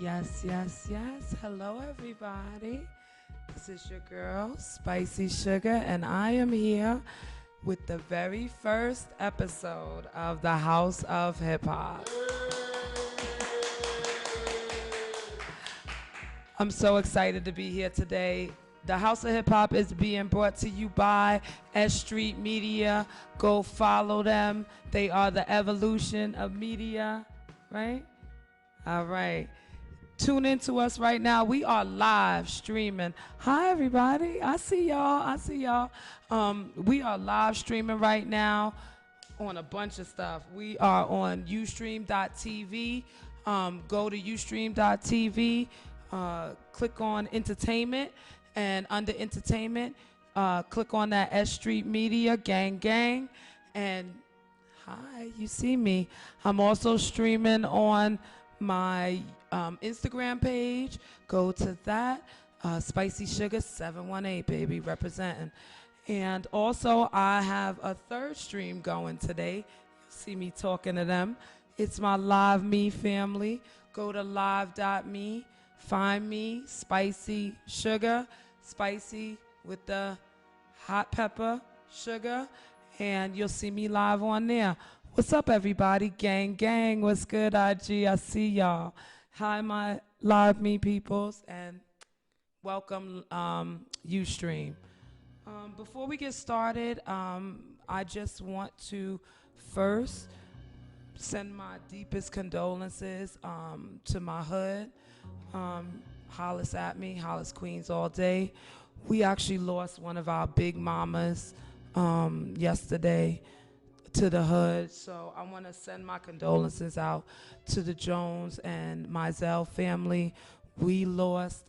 Yes, yes, yes. Hello, everybody. This is your girl, Spicy Sugar, and I am here with the very first episode of the House of Hip Hop. I'm so excited to be here today. The House of Hip Hop is being brought to you by S.STREET Media. Go follow them. They are the evolution of media, right? All right. Tune in to us right now. We are live streaming. Hi, everybody. I see y'all. We are live streaming right now on a bunch of stuff. We are on ustream.tv. Go to ustream.tv. Click on entertainment. And under entertainment, click on that S.STREET Media, gang, gang. And hi, you see me. I'm also streaming on my Instagram page. Go to that. Spicy Sugar 718, baby, representing. And also, I have a third stream going today. You'll see me talking to them. It's my Live Me family. Go to live.me. Find me, Spicy Sugar, spicy with the hot pepper sugar, and you'll see me live on there. What's up, everybody? Gang, gang. What's good, IG? I see y'all. Hi, my Live Me peoples, and welcome, Ustream. Before we get started, I just want to first send my deepest condolences to my hood. Hollis at me, Hollis Queens all day. We actually lost one of our big mamas yesterday to the hood, so I want to send my condolences out to the Jones and Mizell family. We lost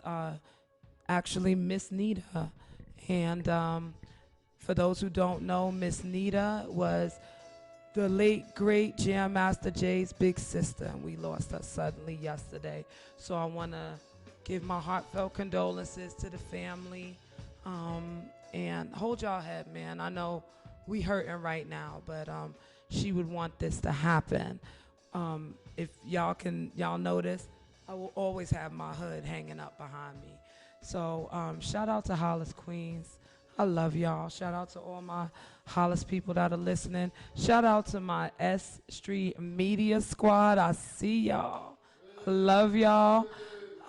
actually Miss Nita, and for those who don't know, Miss Nita was the late, great Jam Master Jay's big sister, and we lost her suddenly yesterday. So I want to give my heartfelt condolences to the family, and hold y'all head, man. I know we hurting right now, but she would want this to happen. If y'all notice, I will always have my hood hanging up behind me. So shout out to Hollis Queens. I love y'all. Shout out to all my Hollis people that are listening. Shout out to my S.STREET Media Squad. I see y'all. I love y'all.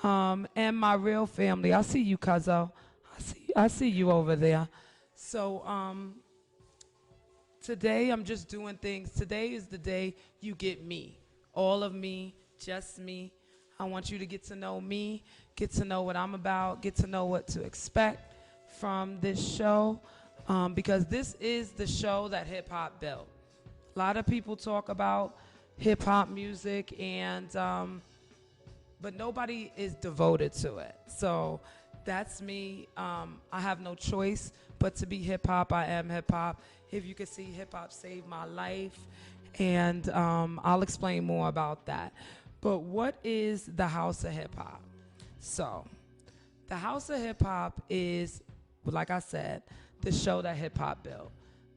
And my real family. I see you, Cuzzo. I see you over there. So today I'm just doing things. Today is the day you get me. All of me, just me. I want you to get to know me, get to know what I'm about, get to know what to expect from this show, because this is the show that hip hop built. A lot of people talk about hip hop music, and but nobody is devoted to it. So that's me. I have no choice but to be hip hop. I am hip hop. If you could see, hip hop saved my life, and I'll explain more about that. But what is the House of Hip Hop? So the House of Hip Hop is, like I said, the show that hip hop built.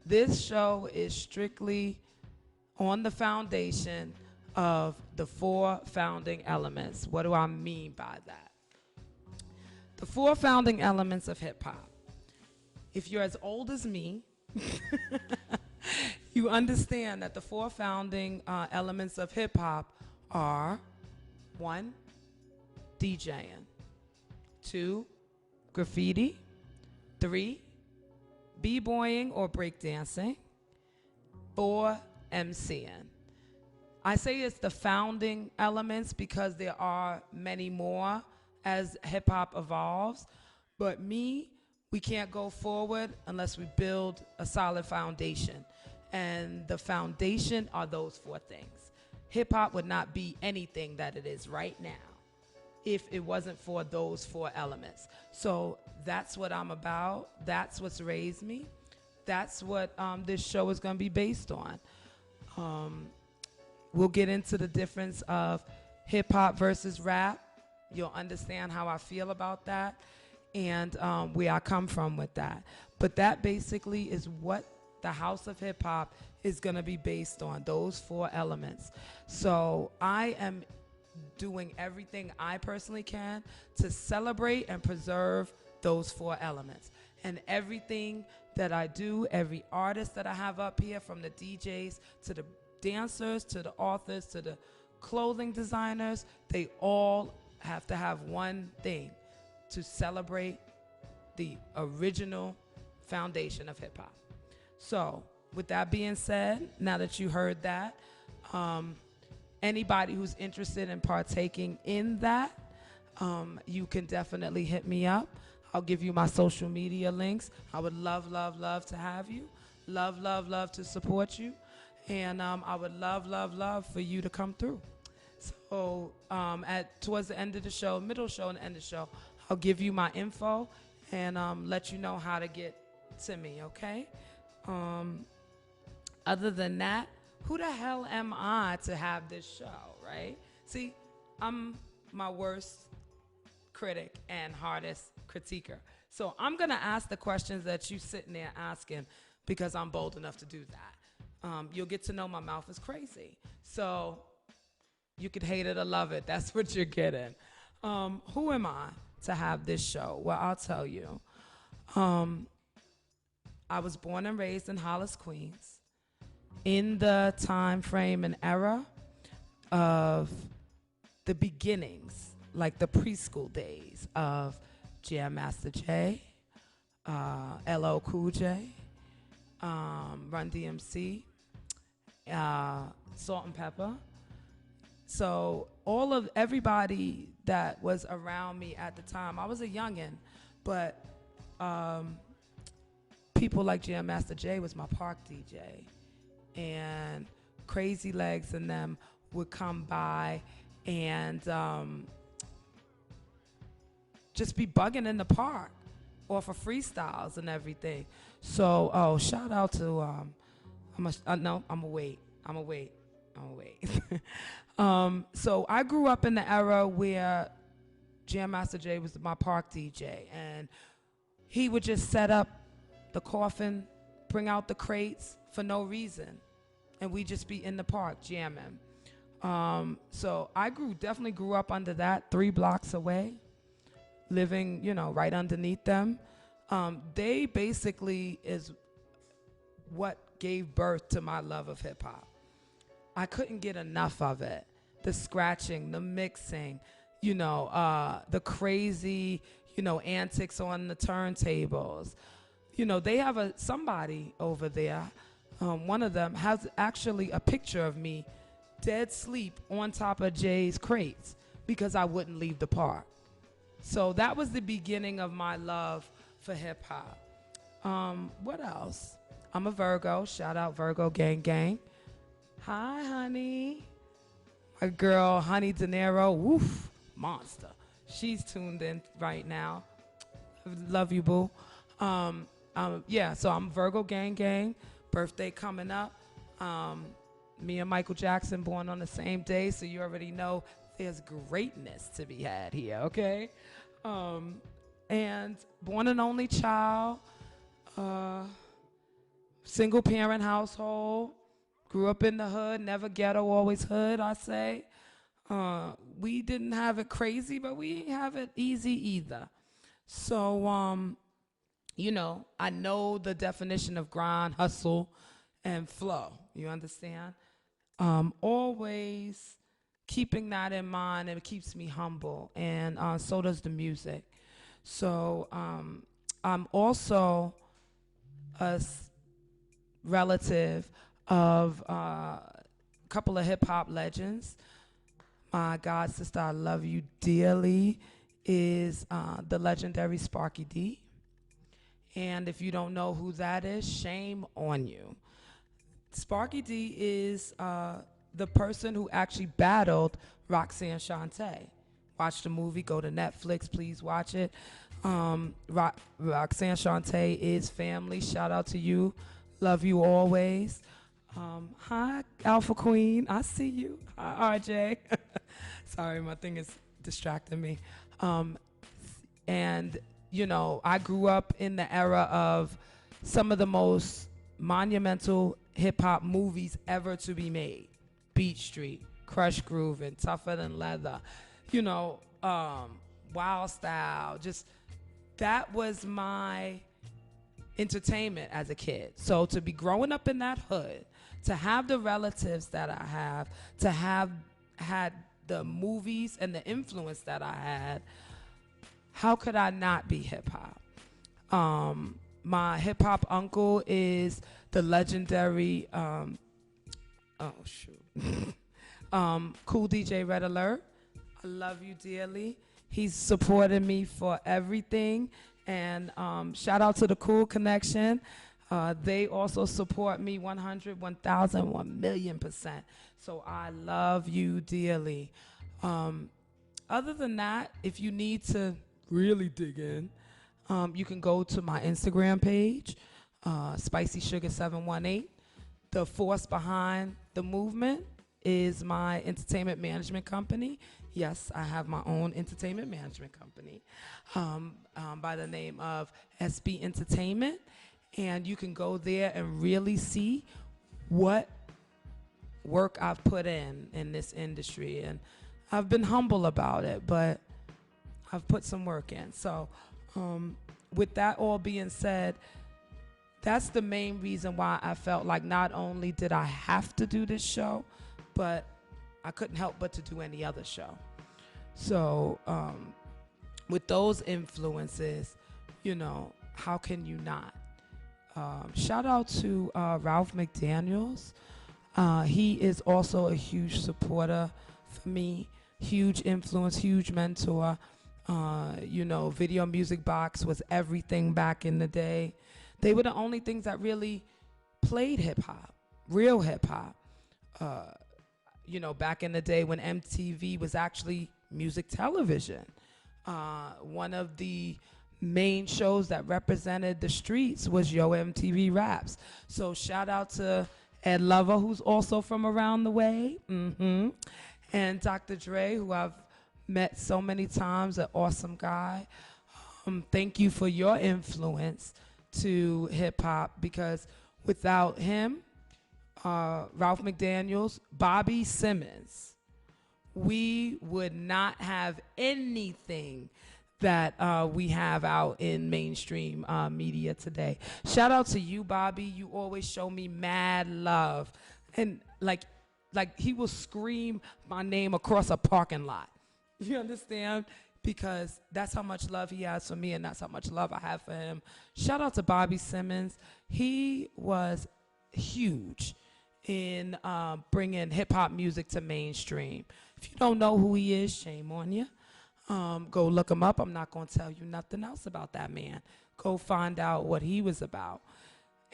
This show is strictly on the foundation of the four founding elements. What do I mean by that? The four founding elements of hip hop. If you're as old as me, you understand that the four founding elements of hip hop are: 1, DJing; 2, graffiti; 3, b-boying or breakdancing; 4, MCing. I say it's the founding elements because there are many more as hip-hop evolves, but we can't go forward unless we build a solid foundation, and the foundation are those 4 things. Hip-hop would not be anything that it is right now if it wasn't for those 4 elements. So that's what I'm about. That's what's raised me. That's what this show is going to be based on. We'll get into the difference of hip-hop versus rap. You'll understand how I feel about that, and where I come from with that. But that basically is what the House of Hip Hop is going to be based on, those 4 elements. So I am doing everything I personally can to celebrate and preserve those 4 elements. And everything that I do, every artist that I have up here, from the DJs to the dancers to the authors to the clothing designers, they all have to have one thing: to celebrate the original foundation of hip hop. So with that being said, now that you heard that, anybody who's interested in partaking in that, you can definitely hit me up. I'll give you my social media links. I would love, love, love to have you. Love, love, love to support you. And I would love, love, love for you to come through. So towards the end of the show, middle show and end of the show, I'll give you my info and let you know how to get to me, okay? Other than that, who the hell am I to have this show, right? See, I'm my worst critic and hardest critiquer. So I'm going to ask the questions that you sitting there asking because I'm bold enough to do that. You'll get to know my mouth is crazy. So you could hate it or love it. That's what you're getting. Who am I to have this show? Well, I'll tell you. I was born and raised in Hollis, Queens, in the time frame and era of the beginnings, like the preschool days of Jam Master Jay, LL Cool J, Run DMC, Salt and Pepper. So everybody that was around me at the time, I was a youngin', but people like Jam Master Jay was my park DJ, and Crazy Legs and them would come by and just be bugging in the park or for freestyles and everything. So, shout out to, I'm gonna wait. So I grew up in the era where Jam Master Jay was my park DJ, and he would just set up the coffin, bring out the crates for no reason, and we just be in the park jamming. So I definitely grew up under that, 3 blocks away, living, right underneath them. They basically is what gave birth to my love of hip hop. I couldn't get enough of it. The scratching, the mixing, the crazy, antics on the turntables. They have somebody over there. One of them has actually a picture of me dead sleep on top of Jay's crates because I wouldn't leave the park. So that was the beginning of my love for hip hop. What else? I'm a Virgo. Shout out Virgo gang gang. Hi, honey. My girl, Honey De Niro. Woof, monster. She's tuned in right now. Love you, boo. Yeah, so I'm Virgo gang gang. Birthday coming up. Me and Michael Jackson born on the same day, so you already know there's greatness to be had here, okay? And born and only child, single parent household, grew up in the hood, never ghetto, always hood, I say. We didn't have it crazy, but we didn't have it easy either. So, I know the definition of grind, hustle, and flow. You understand? Always keeping that in mind, and it keeps me humble, and so does the music. So I'm also a relative of a couple of hip-hop legends. My god sister, I love you dearly, is the legendary Sparky D. And if you don't know who that is, shame on you. Sparky D is the person who actually battled Roxanne Shante. Watch the movie, go to Netflix, please watch it. Roxanne Shante is family. Shout out to you. Love you always. Hi, Alpha Queen. I see you. Hi, RJ. Sorry, my thing is distracting me. And, I grew up in the era of some of the most monumental hip-hop movies ever to be made. Beat Street, Crush Groove and Tougher Than Leather, you know, Wild Style. Just that was my entertainment as a kid. So to be growing up in that hood, to have the relatives that I have, to have had the movies and the influence that I had, how could I not be hip hop? My hip hop uncle is the legendary, Cool DJ Red Alert. I love you dearly. He's supported me for everything. And shout out to the Cool Connection. They also support me 100, 1,000, 1,000,000%. So I love you dearly. Other than that, if you need to really dig in, you can go to my Instagram page, Spicy Sugar 718. The force behind the movement is my entertainment management company. Yes, I have my own entertainment management company by the name of SB Entertainment. And you can go there and really see what work I've put in this industry. And I've been humble about it, but I've put some work in. So with that all being said, that's the main reason why I felt like not only did I have to do this show, but I couldn't help but to do any other show. So with those influences, you know, how can you not? Shout out to Ralph McDaniels. He is also a huge supporter for me, huge influence, huge mentor. You know, Video Music Box was everything back in the day. They were the only things that really played hip hop, real hip hop. You know, back in the day when MTV was actually music television. One of the main shows that represented the streets was Yo MTV Raps. So shout out to Ed Lover, who's also from around the way, and Dr. Dre, who I've met so many times, an awesome guy. Thank you for your influence to hip hop, because without him, Ralph McDaniels, Bobby Simmons, we would not have anything that we have out in mainstream media today. Shout out to you, Bobby. You always show me mad love. And like he will scream my name across a parking lot. You understand? Because that's how much love he has for me, and that's how much love I have for him. Shout out to Bobby Simmons. He was huge in bringing hip-hop music to mainstream. If you don't know who he is, shame on you. Go look him up. I'm not going to tell you nothing else about that man. Go find out what he was about.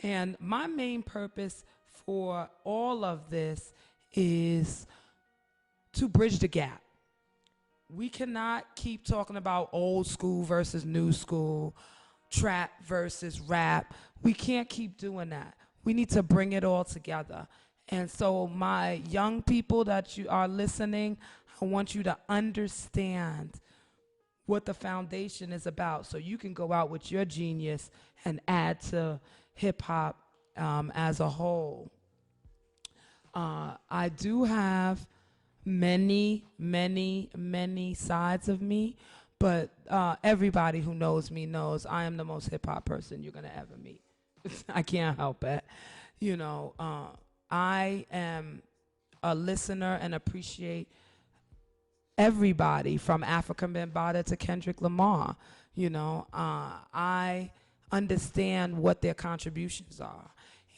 And my main purpose for all of this is to bridge the gap. We cannot keep talking about old school versus new school, trap versus rap. We can't keep doing that. We need to bring it all together. And so my young people that you are listening, I want you to understand what the foundation is about, so you can go out with your genius and add to hip hop as a whole. I do have many, many, many sides of me, but everybody who knows me knows I am the most hip hop person you're gonna ever meet. I can't help it. You know, I am a listener and appreciate everybody from Afrika Bambaataa to Kendrick Lamar. You know, I understand what their contributions are.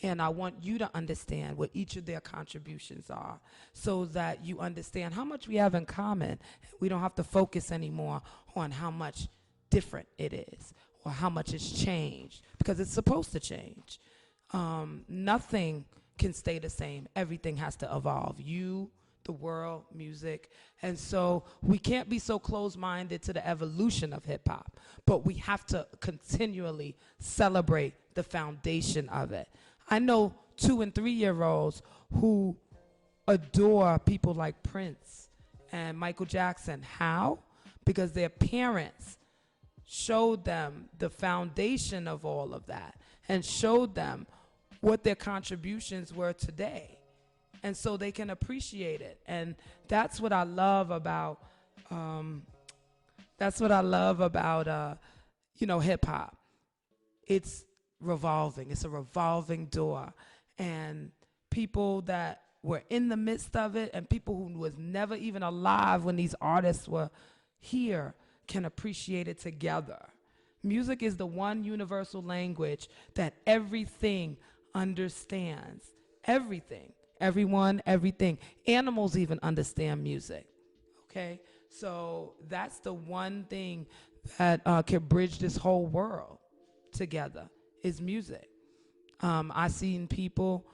And I want you to understand what each of their contributions are, so that you understand how much we have in common. We don't have to focus anymore on how much different it is or how much it's changed, because it's supposed to change. Nothing can stay the same. Everything has to evolve. You, the world, music. And so we can't be so closed-minded to the evolution of hip-hop, but we have to continually celebrate the foundation of it. I know 2- and 3-year-olds who adore people like Prince and Michael Jackson. How? Because their parents showed them the foundation of all of that and showed them what their contributions were today. and so they can appreciate it. And that's what I love about um, that's what I love about hip hop. It's revolving. It's a revolving door, and people that were in the midst of it, and people who was never even alive when these artists were here, can appreciate it together. Music is the one universal language that everything understands. Everything. Everyone, everything. Animals even understand music. Okay? So that's the one thing that can bridge this whole world together is music. I seen people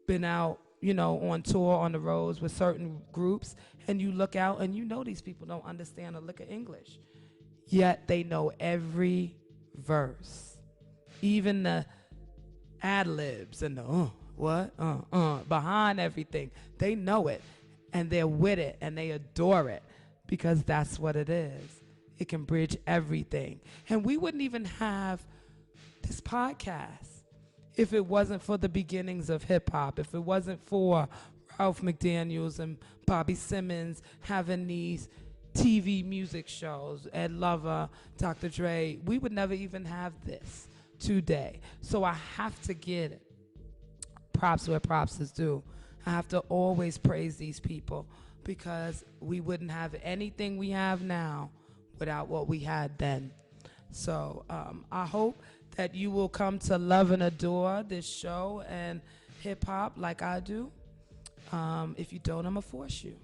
been out, on tour on the roads with certain groups, and you look out and these people don't understand a lick of English. Yet they know every verse, even the ad libs and the behind everything. They know it, and they're with it, and they adore it because that's what it is. It can bridge everything. And we wouldn't even have this podcast if it wasn't for the beginnings of hip hop, if it wasn't for Ralph McDaniels and Bobby Simmons having these TV music shows, Ed Lover, Dr. Dre, we would never even have this today. So I have to get it. Props where props is due. I have to always praise these people because we wouldn't have anything we have now without what we had then. So I hope that you will come to love and adore this show and hip hop like I do. If you don't, I'm gonna force you.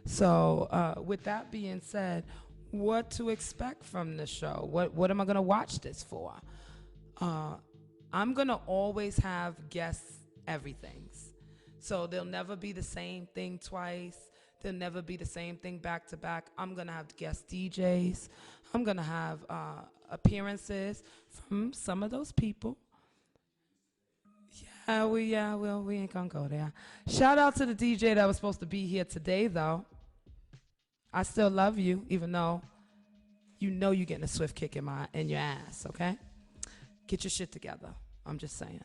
So with that being said, what to expect from the show? What am I gonna watch this for? I'm gonna always have guests everythings. So there'll never be the same thing twice. There'll never be the same thing back to back. I'm gonna have guest DJs. I'm gonna have appearances from some of those people. We ain't gonna go there. Shout out to the DJ that was supposed to be here today, though. I still love you, even though you're getting a swift kick in your ass. Okay, get your shit together. I'm just saying.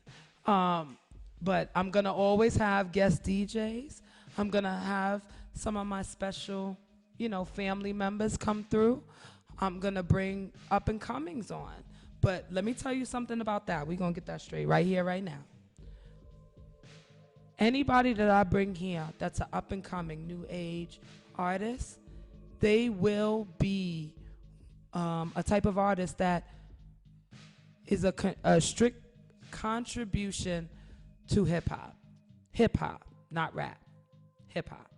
But I'm gonna always have guest DJs. I'm gonna have some of my special, family members come through. I'm gonna bring up and comings on. But let me tell you something about that. We're gonna get that straight right here, right now. Anybody that I bring here that's an up and coming new age artist, they will be a type of artist that is a strict contribution to hip hop. Hip hop, not rap. Hip hop.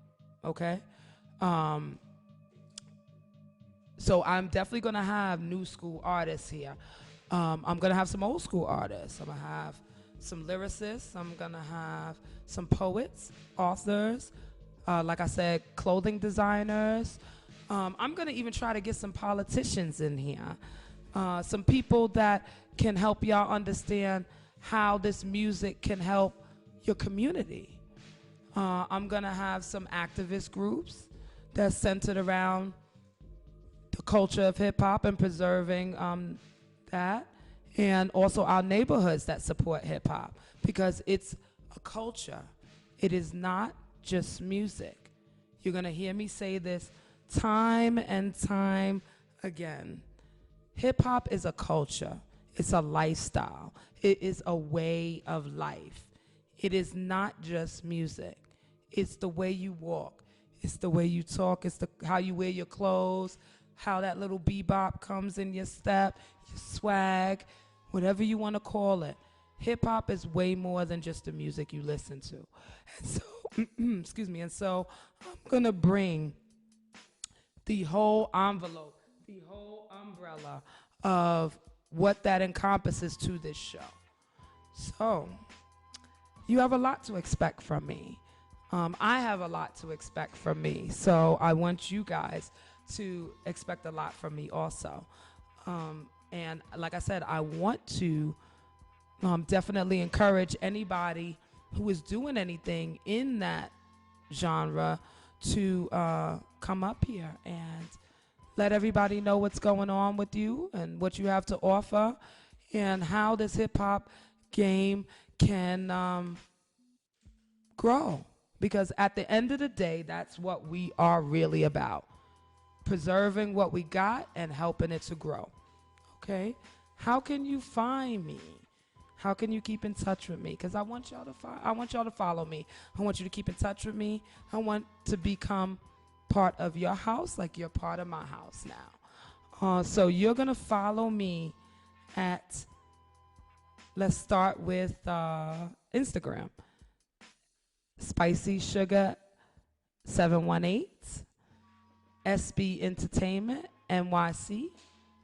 Okay? So I'm definitely gonna have new school artists here. I'm gonna have some old school artists. I'm gonna have some lyricists. I'm gonna have some poets, authors, like I said, clothing designers. I'm gonna even try to get some politicians in here. Some people that can help y'all understand how this music can help your community. I'm gonna have some activist groups that's centered around the culture of hip hop and preserving that, and also our neighborhoods that support hip hop because it's a culture. It is not just music. You're gonna hear me say this time and time again. Hip hop is a culture. It's a lifestyle. It is a way of life. It is not just music. It's the way you walk. It's the way you talk. It's how you wear your clothes, how that little bebop comes in your step, your swag, whatever you want to call it. Hip hop is way more than just the music you listen to. And so, excuse me, and so I'm going to bring the whole envelope, the whole umbrella of what that encompasses to this show. So, you have a lot to expect from me. I have a lot to expect from me. So, I want you guys to expect a lot from me also. And like I said, I want to definitely encourage anybody who is doing anything in that genre to come up here and let everybody know what's going on with you and what you have to offer and how this hip hop game can grow. Because at the end of the day, that's what we are really about. Preserving what we got and helping it to grow. Okay? How can you find me? How can you keep in touch with me? Because I want y'all to follow me. I want you to keep in touch with me. I want to become part of your house like you're part of my house now. So you're going to follow me at, let's start with Instagram. Spicy Sugar 718, SB Entertainment NYC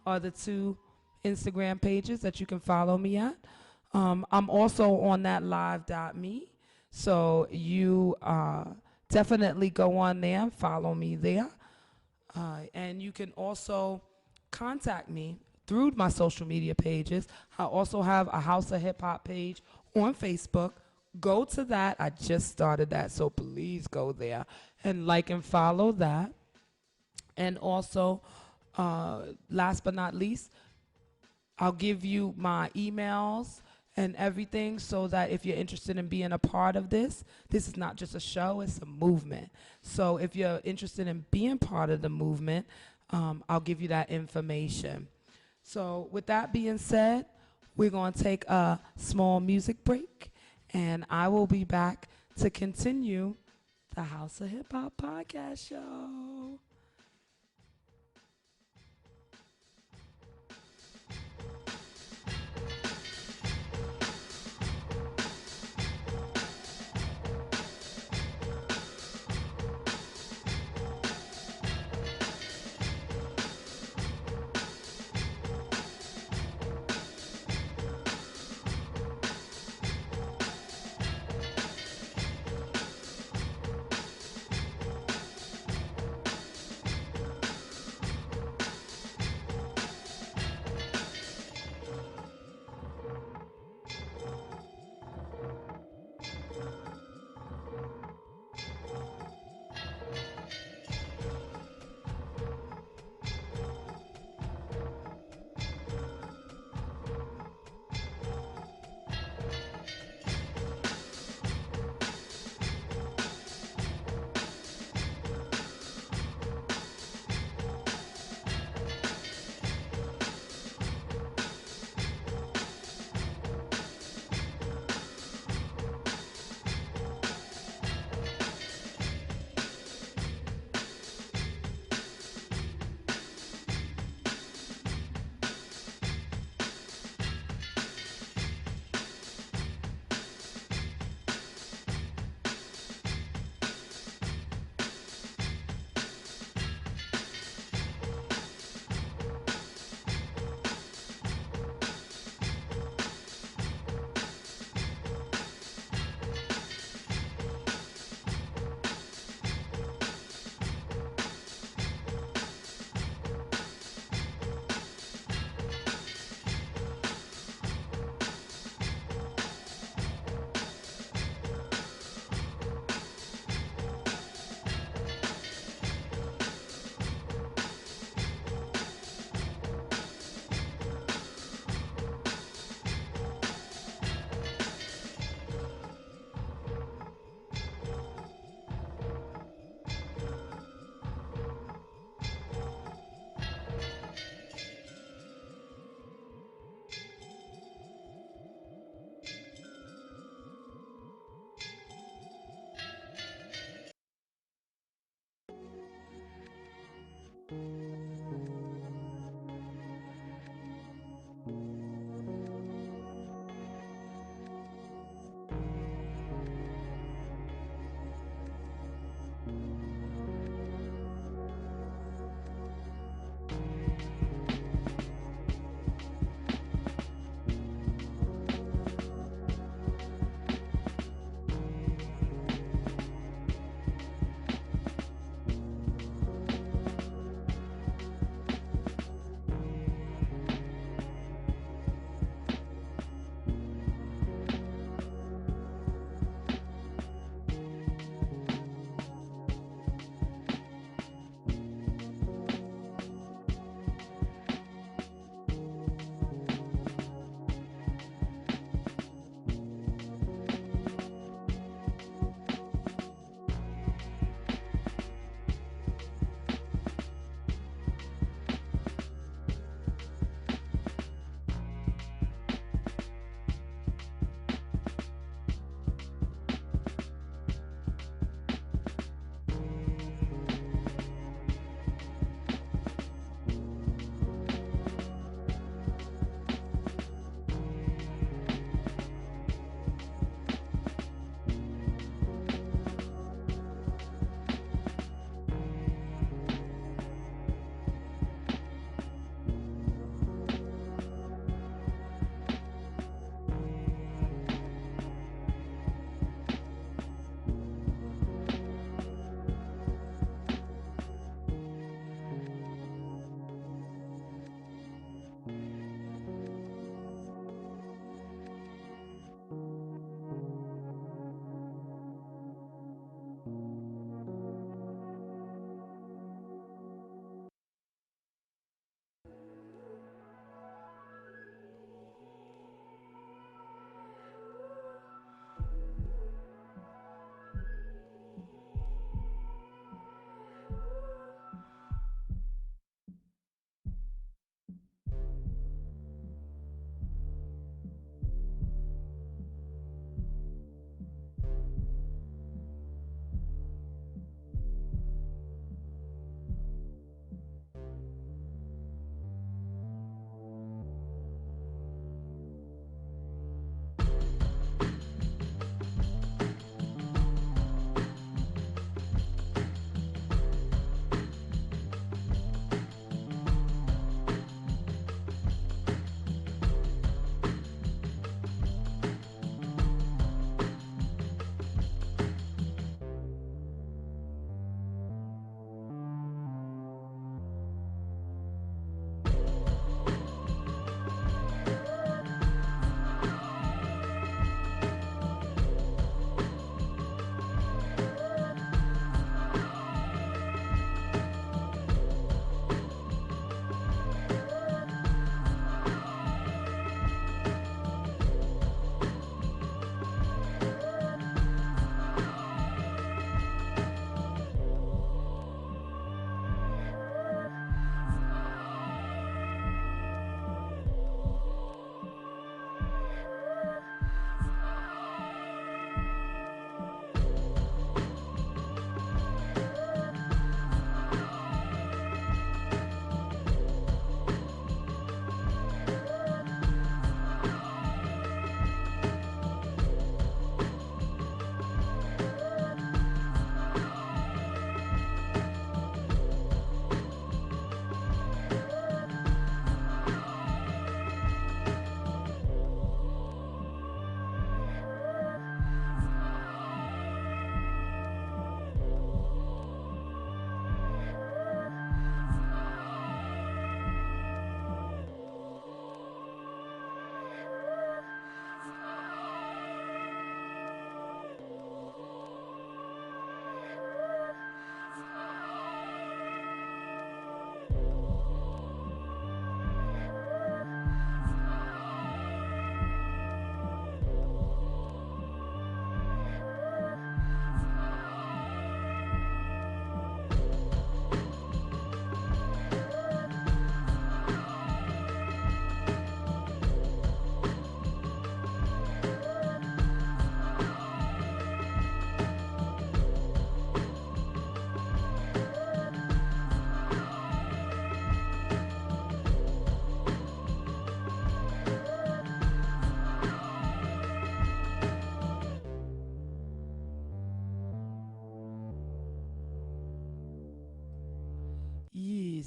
are the two Instagram pages that you can follow me at. I'm also on that live.me, so you definitely go on there, follow me there. And you can also contact me through my social media pages. I also have a House of Hip Hop page on Facebook. Go to that. I just started that, so please go there and like and follow that. And also, last but not least, I'll give you my emails and everything so that if you're interested in being a part of this is not just a show, it's a movement. So if you're interested in being part of the movement, I'll give you that information. So with that being said, we're going to take a small music break, and I will be back to continue the House of Hip Hop podcast show.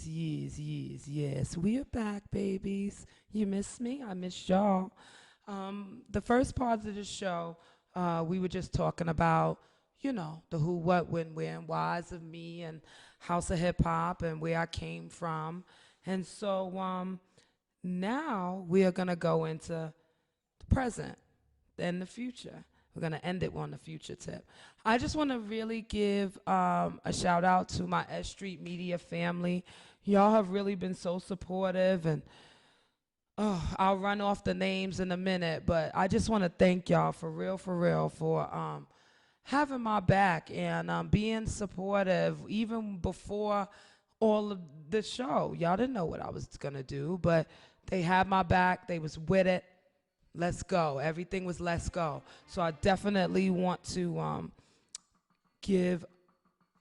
Yes. We are back, babies. You miss me? I miss y'all. The first part of the show, we were just talking about, the who, what, when, where, and whys of me and House of Hip Hop and where I came from. And so now we are going to go into the present and the future. We're going to end it on the future tip. I just want to really give a shout out to my S Street Media family. Y'all have really been so supportive, and I'll run off the names in a minute, but I just want to thank y'all for real, for having my back and being supportive even before all of the show. Y'all didn't know what I was going to do, but they had my back. They was with it. Let's go. Everything was let's go. So I definitely want to give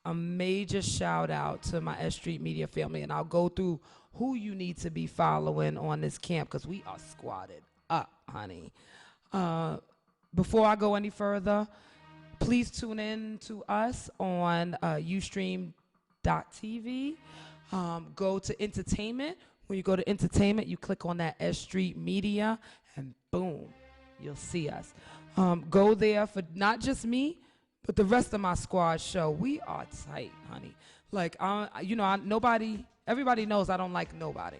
a major shout out to my S Street Media family, and I'll go through who you need to be following on this camp because we are squatted up, honey. Before I go any further, please tune in to us on ustream.tv. Go to entertainment. When you go to entertainment, you click on that S Street Media, and boom, you'll see us. Go there for not just me, but the rest of my squad show. We are tight, honey. Like, everybody knows I don't like nobody,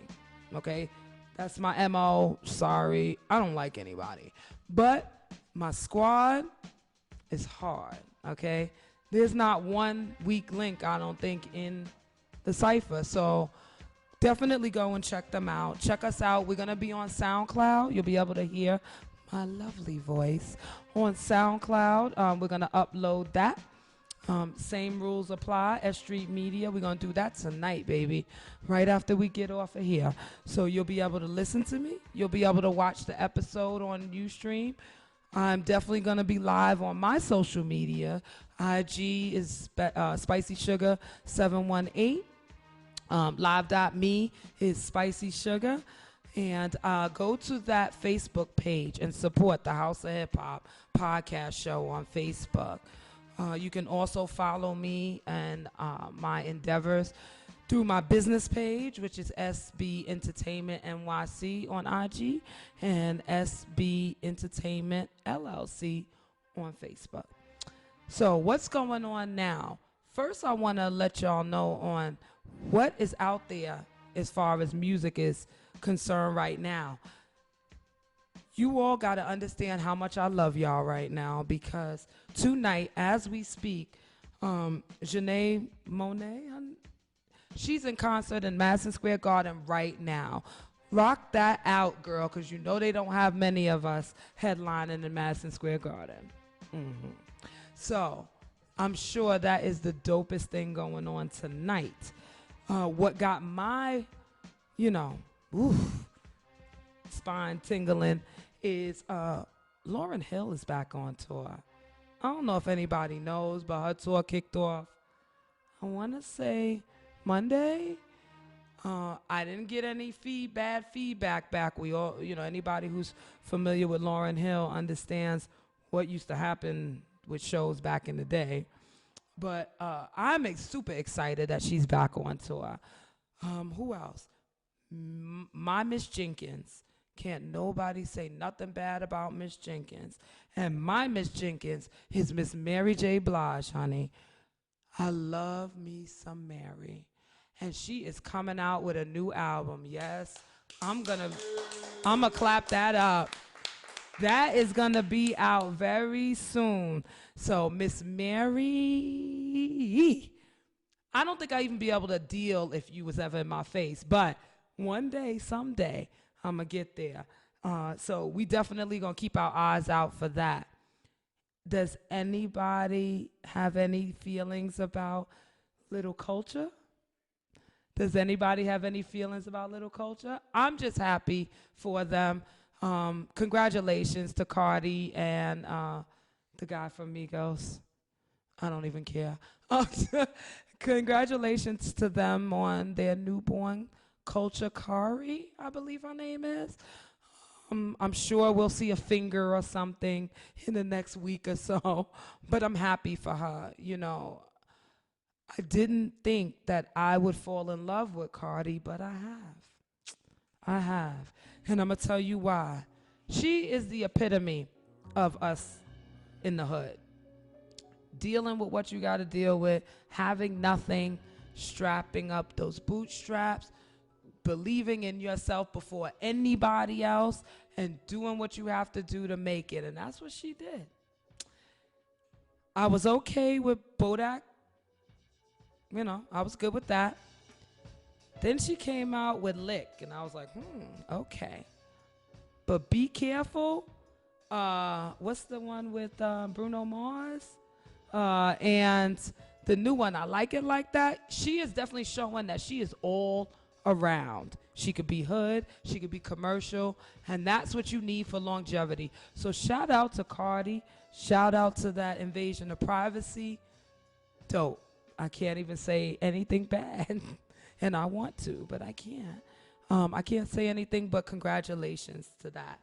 okay? That's my MO. Sorry, I don't like anybody. But my squad is hard, okay? There's not one weak link, I don't think, in the cipher. So definitely go and check them out. Check us out. We're going to be on SoundCloud. You'll be able to hear my lovely voice on SoundCloud. We're going to upload that. Same rules apply. S Street Media. We're going to do that tonight, baby, right after we get off of here. So you'll be able to listen to me. You'll be able to watch the episode on Ustream. I'm definitely going to be live on my social media. IG is Spicy Sugar 718. Live.me is Spicy Sugar. And go to that Facebook page and support the House of Hip Hop podcast show on Facebook. You can also follow me and my endeavors through my business page, which is SB Entertainment NYC on IG and SB Entertainment LLC on Facebook. So what's going on now? First, I want to let y'all know on what is out there as far as music is concerned right now. You all got to understand how much I love y'all right now, because tonight, as we speak, Janae Monet, she's in concert in Madison Square Garden right now. Rock that out, girl, because you know they don't have many of us headlining in Madison Square Garden. So I'm sure that is the dopest thing going on tonight. What got my, spine tingling is Lauryn Hill is back on tour. I don't know if anybody knows, but her tour kicked off, I want to say Monday. I didn't get any bad feedback back. We all, anybody who's familiar with Lauryn Hill understands what used to happen with shows back in the day. But I'm super excited that she's back on tour. Who else? My Miss Jenkins. Can't nobody say nothing bad about Miss Jenkins. And my Miss Jenkins is Miss Mary J. Blige, honey. I love me some Mary. And she is coming out with a new album. Yes, I'm gonna clap that up. That is gonna be out very soon. So Miss Mary, I don't think I even be able to deal if you was ever in my face, but one day, someday, I'm gonna get there. So we definitely gonna keep our eyes out for that. Does anybody have any feelings about Little Culture? Does anybody have any feelings about Little Culture? I'm just happy for them. Congratulations to Cardi and the guy from Migos. I don't even care. Congratulations to them on their newborn, Culture Kari, I believe her name is. I'm sure we'll see a finger or something in the next week or so, but I'm happy for her. I didn't think that I would fall in love with Cardi, but I have. I have. And I'm going to tell you why. She is the epitome of us in the hood. Dealing with what you got to deal with, having nothing, strapping up those bootstraps, believing in yourself before anybody else, and doing what you have to do to make it. And that's what she did. I was okay with Bodak. You know, I was good with that. Then she came out with Lick, and I was like, okay. But Be Careful, what's the one with Bruno Mars? And the new one, I Like It Like That. She is definitely showing that she is all around. She could be hood, she could be commercial, and that's what you need for longevity. So shout out to Cardi, shout out to that Invasion of Privacy. Dope. I can't even say anything bad, and I want to, but I can't. I can't say anything but congratulations to that.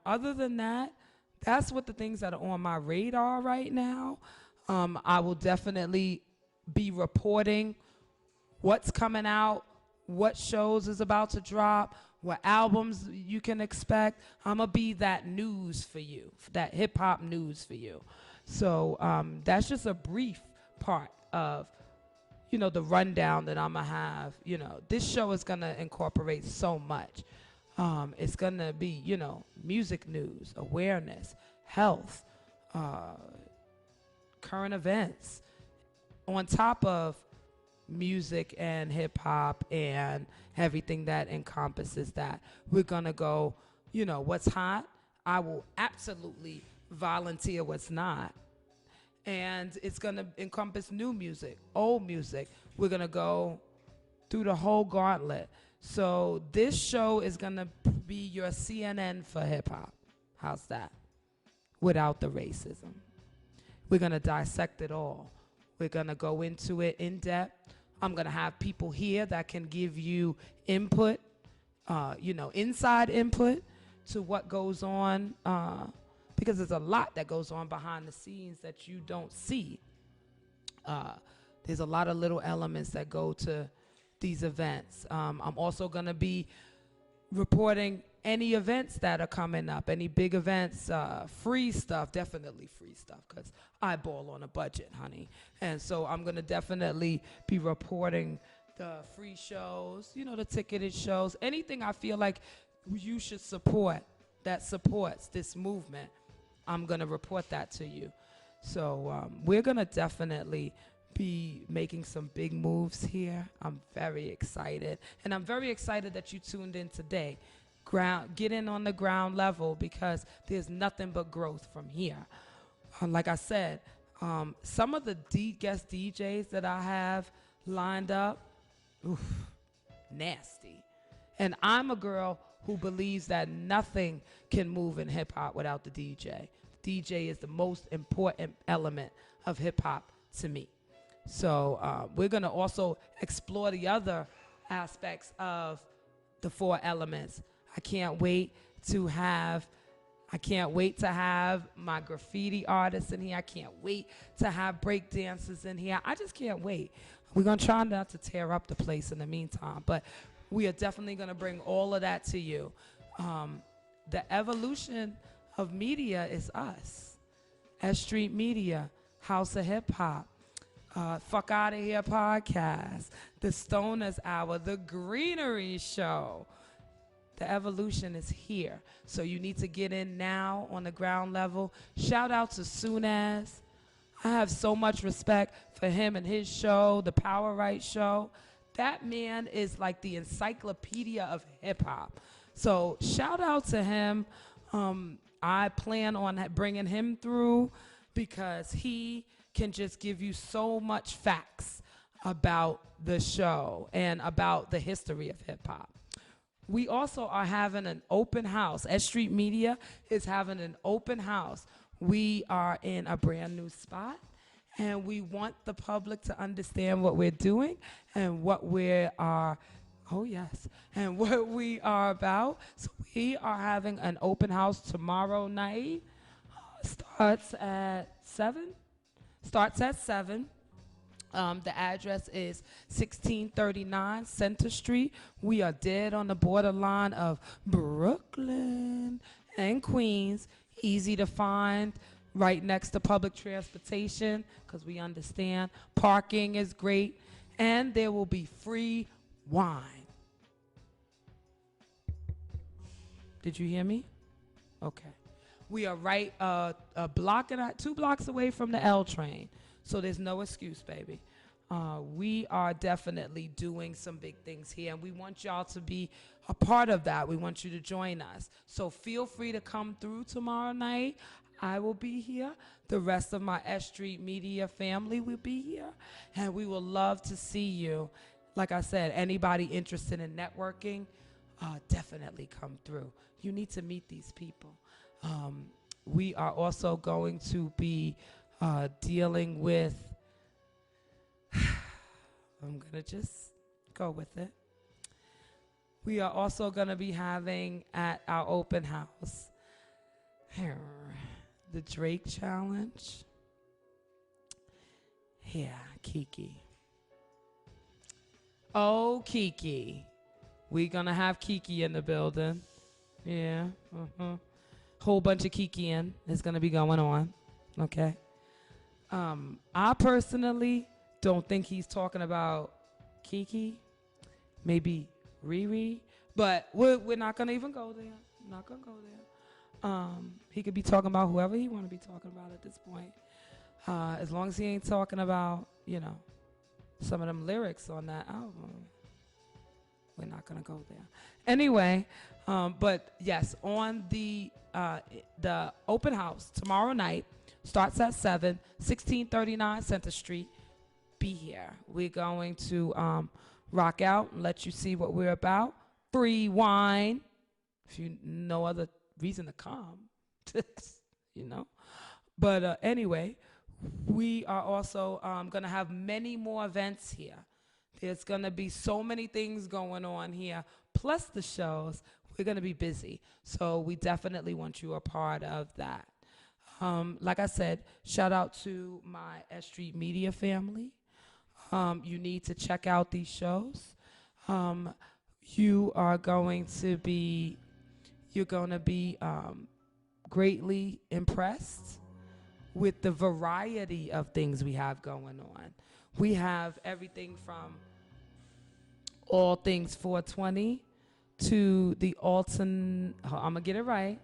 Other than that, that's what the things that are on my radar right now. I will definitely be reporting what's coming out, what shows is about to drop, what albums you can expect. I'm going to be that news for you, that hip-hop news for you. So that's just a brief part of, the rundown that I'm going to have. This show is going to incorporate so much. It's going to be, music news, awareness, health, current events, on top of music and hip hop and everything that encompasses that. We're going to go, what's hot. I will absolutely volunteer what's not. And it's going to encompass new music, old music. We're going to go through the whole gauntlet. So this show is going to be your CNN for hip hop. How's that? Without the racism. We're going to dissect it all. We're going to go into it in depth. I'm going to have people here that can give you input, inside input to what goes on, because there's a lot that goes on behind the scenes that you don't see. There's a lot of little elements that go to these events. I'm also going to be reporting any events that are coming up, any big events, free stuff, definitely free stuff, because I ball on a budget, honey. And so I'm going to definitely be reporting the free shows, the ticketed shows, anything I feel like you should support that supports this movement. I'm going to report that to you. So we're going to definitely be making some big moves here. I'm very excited. And I'm very excited that you tuned in today. Get in on the ground level, because there's nothing but growth from here. Like I said, some of the guest DJs that I have lined up, nasty. And I'm a girl who believes that nothing can move in hip-hop without the DJ. The DJ is the most important element of hip-hop to me. So we're going to also explore the other aspects of the four elements. I can't wait to have my graffiti artists in here. I can't wait to have break dancers in here. I just can't wait. We're going to try not to tear up the place in the meantime, but we are definitely going to bring all of that to you. The evolution of media is us. S.STREET Media, House of Hip Hop, Fuck Outta Here podcast, The Stoners Hour, The Greenery Show. The evolution is here. So you need to get in now on the ground level. Shout out to Soon As. I have so much respect for him and his show, The Power Right Show. That man is like the encyclopedia of hip hop. So shout out to him. I plan on bringing him through, because he can just give you so much facts about the show and about the history of hip hop. We also are having an open house. S.STREET Media is having an open house. We are in a brand new spot, and we want the public to understand what we're doing and what we are, and what we are about. So we are having an open house tomorrow night. Starts at 7. The address is 1639 Center Street. We are dead on the borderline of Brooklyn and Queens. Easy to find, right next to public transportation, because we understand parking is great. And there will be free wine. Did you hear me? Okay. We are right a block and 2 blocks away from the L train. So there's no excuse, baby. We are definitely doing some big things here, and we want y'all to be a part of that. We want you to join us. So feel free to come through tomorrow night. I will be here. The rest of my S Street Media family will be here, and we will love to see you. Like I said, anybody interested in networking, definitely come through. You need to meet these people. We are also going to be dealing with, I'm going to just go with it. We are also going to be having at our open house the Drake Challenge. Yeah, Kiki. Oh, Kiki. We're going to have Kiki in the building. Yeah. Whole bunch of Kikiing is going to be going on. Okay. I personally don't think he's talking about Kiki, maybe Riri, but we're not going to even go there. Not going to go there. He could be talking about whoever he want to be talking about at this point. As long as he ain't talking about, you know, some of them lyrics on that album, we're not going to go there. Anyway, but yes, on the open house tomorrow night, starts at 7, 1639 Center Street. Be here. We're going to rock out and let you see what we're about. Free wine. If you no other reason to come, you know. But anyway, we are also going to have many more events here. There's going to be so many things going on here, plus the shows. We're going to be busy. So we definitely want you a part of that. Like I said, shout out to my S Street Media family. You need to check out these shows. You are going to be, greatly impressed with the variety of things we have going on. We have everything from all things 420 to the I'm gonna get it right.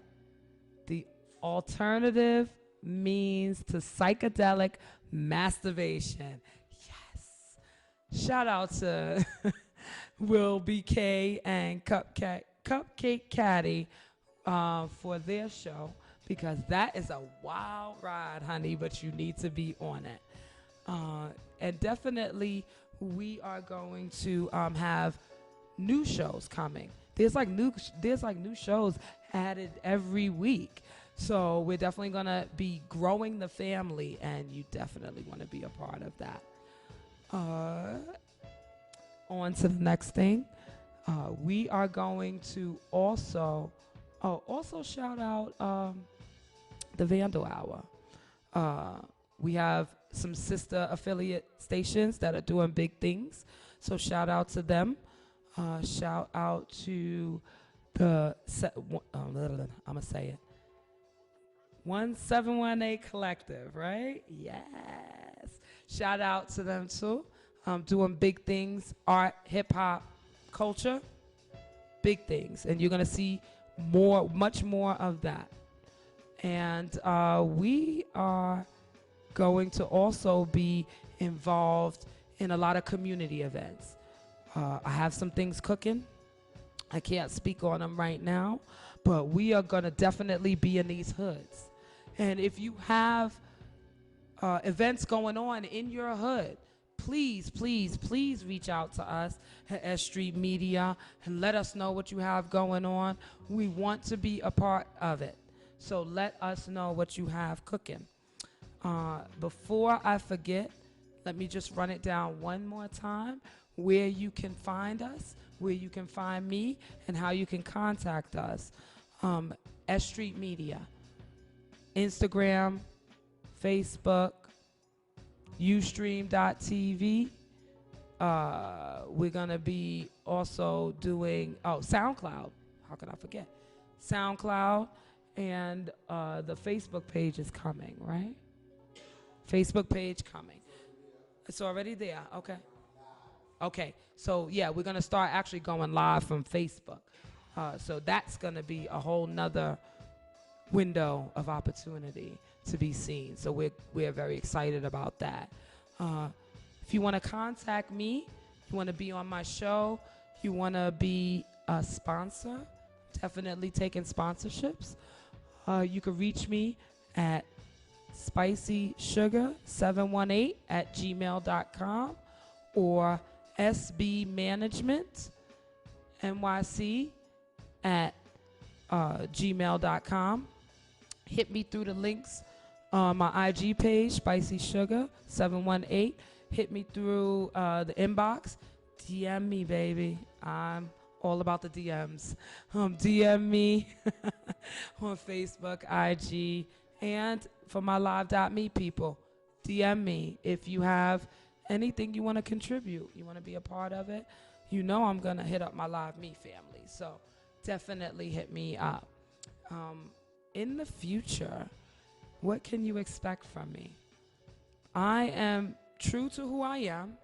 The alternative means to psychedelic masturbation. Yes. Shout out to Will BK and Cupcake Caddy for their show, because that is a wild ride, honey, but you need to be on it. And definitely we are going to have new shows coming. There's like new shows added every week. So we're definitely going to be growing the family, and you definitely want to be a part of that. On to the next thing. We are going to also shout out the Vandal Hour. We have some sister affiliate stations that are doing big things. So shout out to them. Shout out to the, I'm going to say it. 1718 Collective, right? Yes. Shout out to them too. Doing big things, art, hip hop, culture, big things. And you're going to see much more of that. And we are going to also be involved in a lot of community events. I have some things cooking. I can't speak on them right now, but we are going to definitely be in these hoods. And if you have events going on in your hood, please, please, please reach out to us at S Street Media and let us know what you have going on. We want to be a part of it. So let us know what you have cooking. Before I forget, let me just run it down one more time, where you can find us, where you can find me, and how you can contact us. S Street Media, Instagram, Facebook, Ustream.tv. We're going to be also doing, SoundCloud. How could I forget? SoundCloud. And the Facebook page is coming, right? Facebook page coming. It's already there. Okay. Okay. So, yeah, we're going to start actually going live from Facebook. So that's going to be a whole nother window of opportunity to be seen. So we're very excited about that. If you want to contact me, you want to be on my show, you want to be a sponsor, definitely taking sponsorships. You can reach me at spicysugar718@gmail.com or sbmanagementnyc@gmail.com. Hit me through the links on my IG page, Spicy Sugar 718. Hit me through the inbox. DM me, baby. I'm all about the DMs. DM me on Facebook, IG, and for my live.me people, DM me if you have anything you want to contribute. You want to be a part of it. You know I'm going to hit up my Live Me family. So definitely hit me up. In the future, what can you expect from me? I am true to who I am.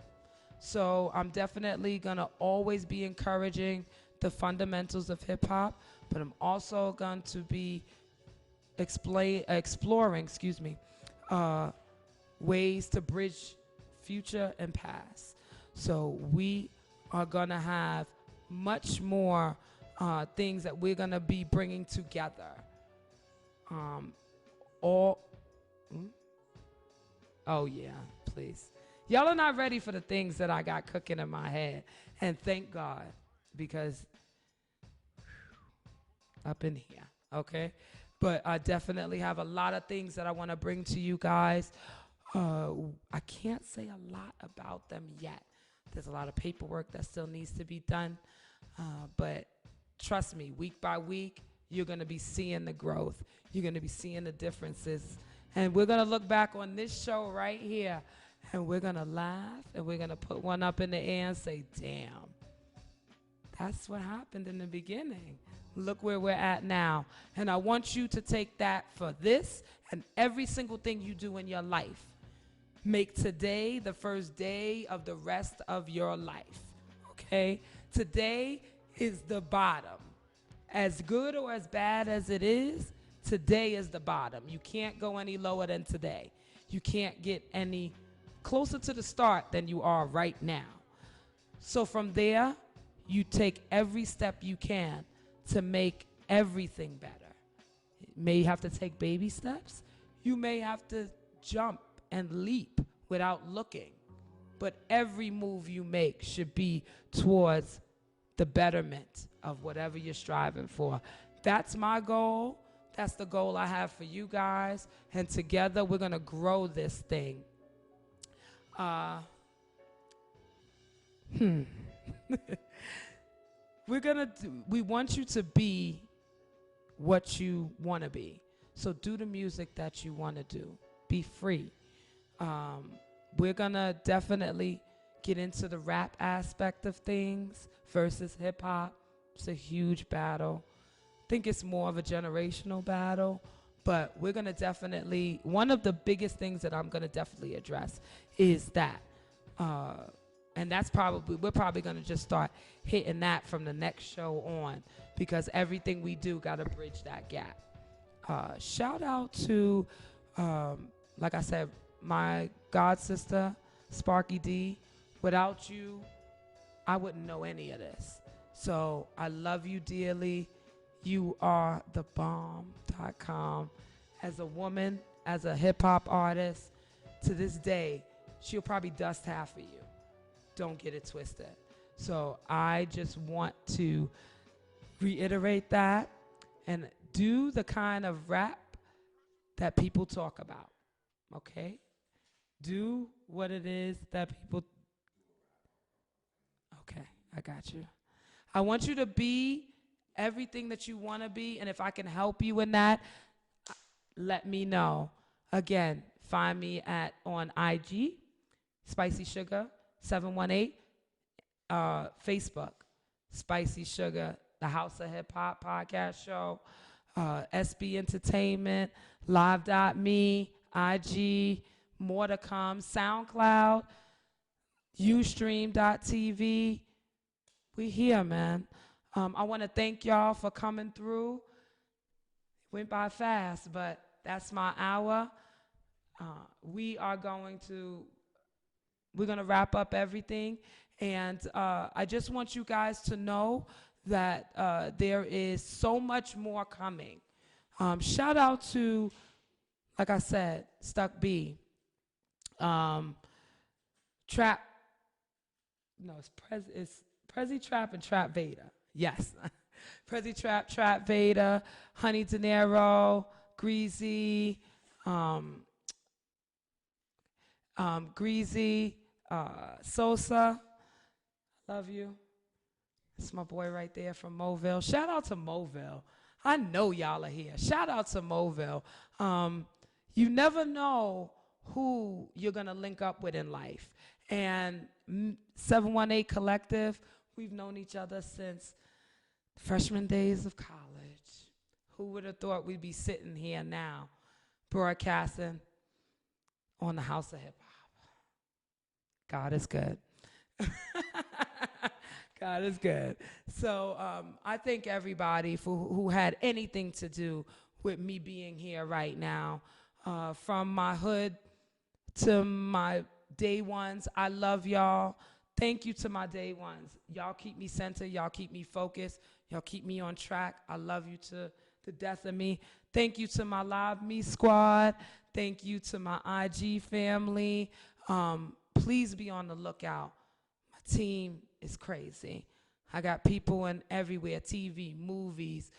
So I'm definitely going to always be encouraging the fundamentals of hip hop, but I'm also going to be exploring, ways to bridge future and past. So we are going to have much more things that we're going to be bringing together. Oh yeah, please. Y'all are not ready for the things that I got cooking in my head. And thank God, because up in here, okay? But I definitely have a lot of things that I want to bring to you guys. I can't say a lot about them yet. There's a lot of paperwork that still needs to be done. But trust me, week by week, you're going to be seeing the growth. You're going to be seeing the differences. And we're going to look back on this show right here, and we're going to laugh, and we're going to put one up in the air and say, damn, that's what happened in the beginning. Look where we're at now. And I want you to take that for this and every single thing you do in your life. Make today the first day of the rest of your life, okay? Today is the bottom. As good or as bad as it is, today is the bottom. You can't go any lower than today. You can't get any closer to the start than you are right now. So from there, you take every step you can to make everything better. You may have to take baby steps. You may have to jump and leap without looking. But every move you make should be towards the betterment of whatever you're striving for. That's my goal. That's the goal I have for you guys. And together we're going to grow this thing. We want you to be what you want to be. So do the music that you want to do. Be free. We're going to definitely get into the rap aspect of things versus hip hop. It's a huge battle. I think it's more of a generational battle, but we're going to definitely, one of the biggest things that I'm going to definitely address is that. And that's we're probably going to just start hitting that from the next show on, because everything we do got to bridge that gap. Shout out to, like I said, my god sister, Sparky D. Without you, I wouldn't know any of this. So I love you dearly. You are the bomb.com. As a woman, as a hip hop artist, to this day, she'll probably dust half of you. Don't get it twisted. So I just want to reiterate that and do the kind of rap that people talk about. Okay? Do what it is that people. Okay, I got you. I want you to be everything that you want to be, and if I can help you in that, let me know. Again, find me on IG, Spicy Sugar 718, Facebook, Spicy Sugar, the House of Hip Hop podcast show, SB Entertainment, Live.me, IG, more to come, SoundCloud, Ustream.tv. We here, man. I want to thank y'all for coming through. Went by fast, but that's my hour. We're going to wrap up everything. And I just want you guys to know that there is so much more coming. Shout out to, like I said, Stuck B. Trap, no, it's Prezi Trap and Trap Vader. Yes. Prezi Trap, Trap Vader, Honey De Niro, Greasy, Greasy, Sosa. Love you. It's my boy right there from Moville. Shout out to Moville. I know y'all are here. Shout out to Moville. You never know who you're going to link up with in life. And 718 Collective, we've known each other since freshman days of college. Who would have thought we'd be sitting here now broadcasting on the House of Hip Hop? God is good. God is good. So I thank everybody for who had anything to do with me being here right now. From my hood to my day ones, I love y'all. Thank you to my day ones. Y'all keep me centered. Y'all keep me focused. Y'all keep me on track. I love you to the death of me. Thank you to my Live Me squad. Thank you to my IG family. Please be on the lookout. My team is crazy. I got people in everywhere, TV, movies,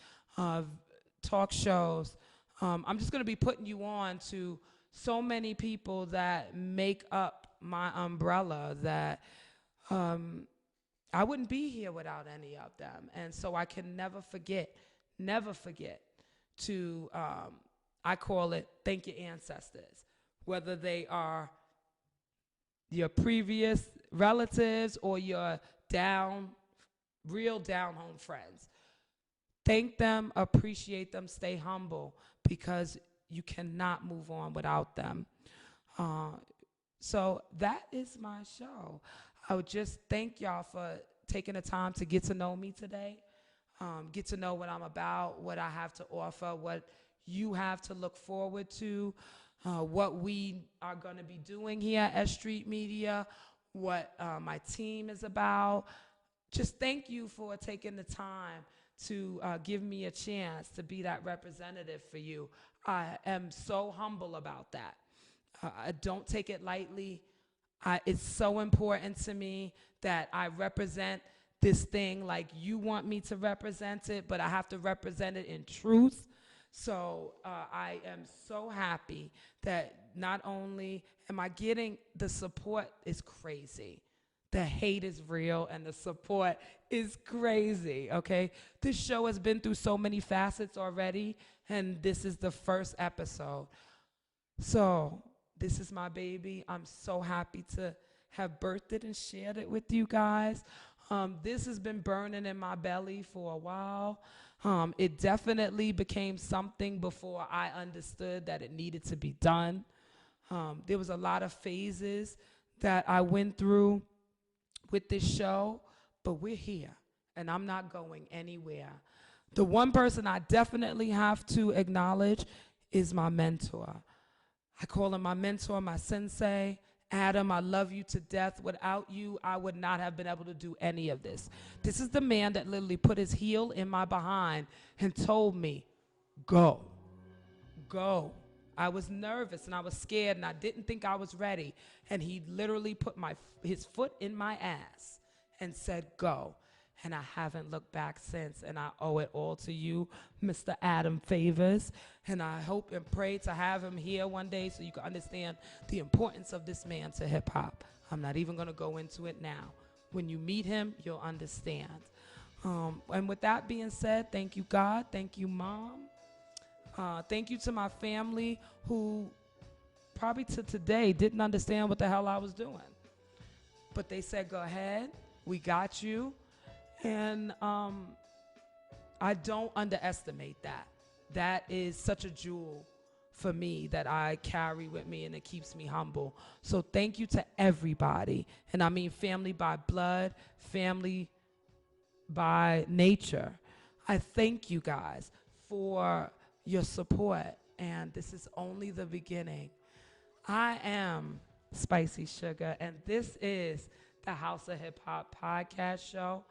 talk shows. I'm just going to be putting you on to so many people that make up my umbrella that I wouldn't be here without any of them. And so I can never forget to, I call it, thank your ancestors, whether they are your previous relatives or your real down home friends. Thank them, appreciate them, stay humble, because you cannot move on without them. So that is my show. I would just thank y'all for taking the time to get to know me today, get to know what I'm about, what I have to offer, what you have to look forward to, what we are going to be doing here at S.STREET Media, what my team is about. Just thank you for taking the time to give me a chance to be that representative for you. I am so humble about that. I don't take it lightly. It's so important to me that I represent this thing like you want me to represent it, but I have to represent it in truth. So I am so happy that not only am I getting the support is crazy. The hate is real and the support is crazy, okay? This show has been through so many facets already, and this is the first episode. So this is my baby. I'm so happy to have birthed it and shared it with you guys. This has been burning in my belly for a while. It definitely became something before I understood that it needed to be done. There was a lot of phases that I went through with this show, but we're here, and I'm not going anywhere. The one person I definitely have to acknowledge is my mentor. I call him my mentor, my sensei. Adam, I love you to death. Without you, I would not have been able to do any of this. This is the man that literally put his heel in my behind and told me, go, go. I was nervous and I was scared and I didn't think I was ready. And he literally put his foot in my ass and said, go. And I haven't looked back since. And I owe it all to you, Mr. Adam Favors. And I hope and pray to have him here one day so you can understand the importance of this man to hip hop. I'm not even going to go into it now. When you meet him, you'll understand. And with that being said, thank you, God. Thank you, Mom. Thank you to my family who probably to today didn't understand what the hell I was doing. But they said, go ahead, we got you. And I don't underestimate that. That is such a jewel for me that I carry with me, and it keeps me humble. So thank you to everybody. And I mean family by blood, family by nature. I thank you guys for your support, and this is only the beginning. I am Spicy Sugar, and this is the House of Hip Hop podcast show.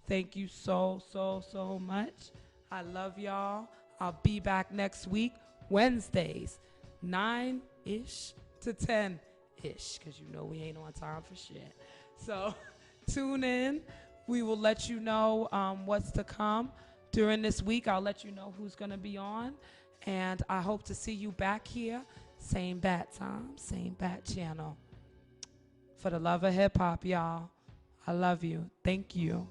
Thank you so, so, so much. I love y'all. I'll be back next week, Wednesdays, 9-ish to 10-ish, because you know we ain't on time for shit. So tune in. We will let you know what's to come. During this week, I'll let you know who's going to be on. And I hope to see you back here. Same bat time, same bat channel. For the love of hip hop, y'all. I love you. Thank you.